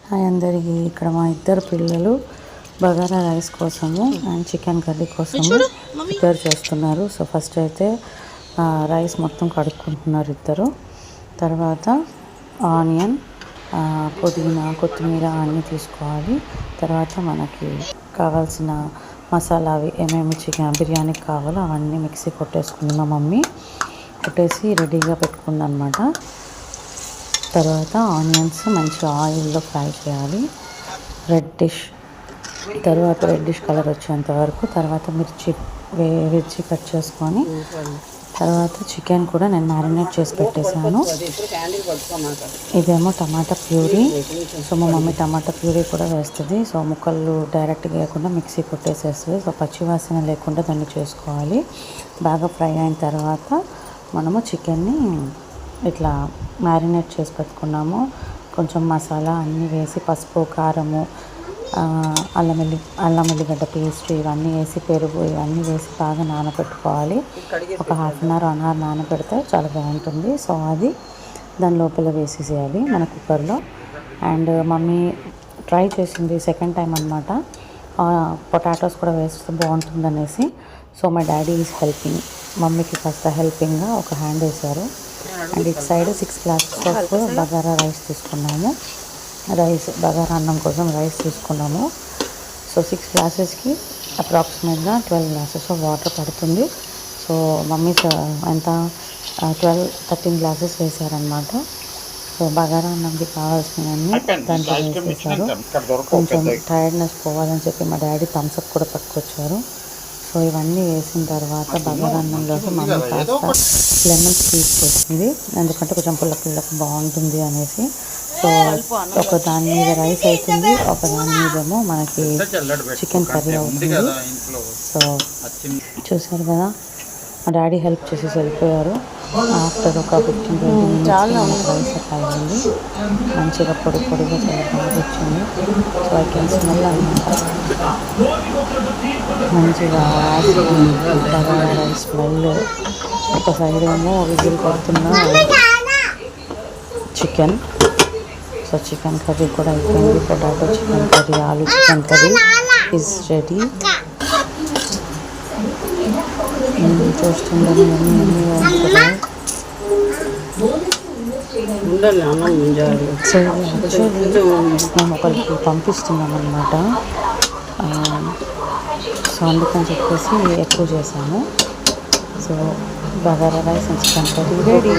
Hi అందరికీ. ఇక్కడ మా ఇద్దరు పిల్లలు బగారా రైస్ కోసము అండ్ చికెన్ కర్రీ కోసము ప్రిపేర్ చేస్తున్నారు. సో ఫస్ట్ అయితే రైస్ మొత్తం కడుక్కుంటున్నారు ఇద్దరు. తర్వాత ఆనియన్, పుదీనా, కొత్తిమీర అన్నీ తీసుకోవాలి. తర్వాత మనకి కావాల్సిన మసాలా అవి ఏమేమి చికెన్ బిర్యానీకి కావాలో అవన్నీ మిక్సీ కొట్టేసుకుంది మా మమ్మీ. కొట్టేసి రెడీగా పెట్టుకుందనమాట. తర్వాత ఆనియన్స్ మంచి ఆయిల్లో ఫ్రై చేయాలి, రెడ్డిష్ కలర్ వచ్చేంత వరకు. తర్వాత మిర్చి కట్ చేసుకొని, తర్వాత చికెన్ కూడా నేను మ్యారినేట్ చేసి పెట్టేశాను. ఇదేమో టమాటా ప్యూరీ. సో మా మమ్మీ టమాటా ప్యూరీ కూడా వేస్తుంది. సో ముక్కలు డైరెక్ట్గా వేయకుండా మిక్సీ కొట్టేసేస్తుంది. సో పచ్చివాసన లేకుండా దాన్ని చేసుకోవాలి. బాగా ఫ్రై అయిన తర్వాత మనము చికెన్ని ఇట్లా మ్యారినేట్ చేసి పెట్టుకున్నాము. కొంచెం మసాలా అన్నీ వేసి, పసుపు, కారము, అల్లం ఎల్లిగడ్డ పేస్ట్ ఇవన్నీ వేసి, పెరుగు ఇవన్నీ వేసి బాగా నానబెట్టుకోవాలి. ఒక హాఫ్ అన్ అవర్ నానబెడితే చాలా బాగుంటుంది. సో అది దాని లోపల వేసేసేయాలి మన కుక్కర్లో. అండ్ మమ్మీ ట్రై చేసింది సెకండ్ టైం అనమాట, పొటాటోస్ కూడా వేస్తే బాగుంటుంది అనేసి. So my daddy is helping. మమ్మీకి కాస్త హెల్పింగ్గా ఒక హ్యాండ్ వేశారు. అండ్ ఇటు side 6 glasses of bagara rice తీసుకున్నాము. బగారా అన్నం కోసం రైస్ తీసుకున్నాము. సో 6 గ్లాసెస్కి అప్రాక్సిమేట్గా 12 గ్లాసెస్ ఆఫ్ వాటర్ పడుతుంది. సో మమ్మీ ఎంత 13 గ్లాసెస్ వేసారనమాట. సో బగారా అన్నంకి కావాల్సినవన్నీ దాంట్లో వేసేసారు. కొంచెం టైర్డ్నెస్ పోవాలని చెప్పి మా డాడీ థమ్స్అప్ కూడా పట్టుకొచ్చారు. సో ఇవన్నీ వేసిన తర్వాత బగారా అన్నంలోకి మమ్మీ కాస్త లెమన్ స్క్వీజ్ చేసింది, ఎందుకంటే కొంచెం పుల్లకి బాగుంటుంది అనేసి. సో ఒక దాని మీద రైస్ అవుతుంది, ఒక దాని మీదేమో మనకి చికెన్ కర్రీ అవుతుంది. సో చూసారు కదా, మా డాడీ హెల్ప్ చేసేసి వెళ్ళిపోయారు. ఆఫ్టర్ ఒక 15-20 మినిట్స్ రైస్ అట్లా అయింది. మంచిగా పొడిగా చాలా బాగా వచ్చింది. సో ఐ కెన్ స్మెల్ అనమాట. మంచిగా బగారా రైస్ స్మెల్. ఒక సైడ్ ఏమో విజిల్ కొడుతున్న చికెన్. సో చికెన్ కర్రీ కూడా అయిపోయింది. పొటాటో చికెన్ కర్రీ, ఆలు చికెన్ కర్రీ ఈజ్ రెడీ. చూస్తుందని సో యాక్చువల్లీ మేము ఒకరికి పంపిస్తున్నాం అనమాట. సో అందుకని చెప్పేసి ఎక్కువ చేసాము. So bagara rice and chicken curry ready.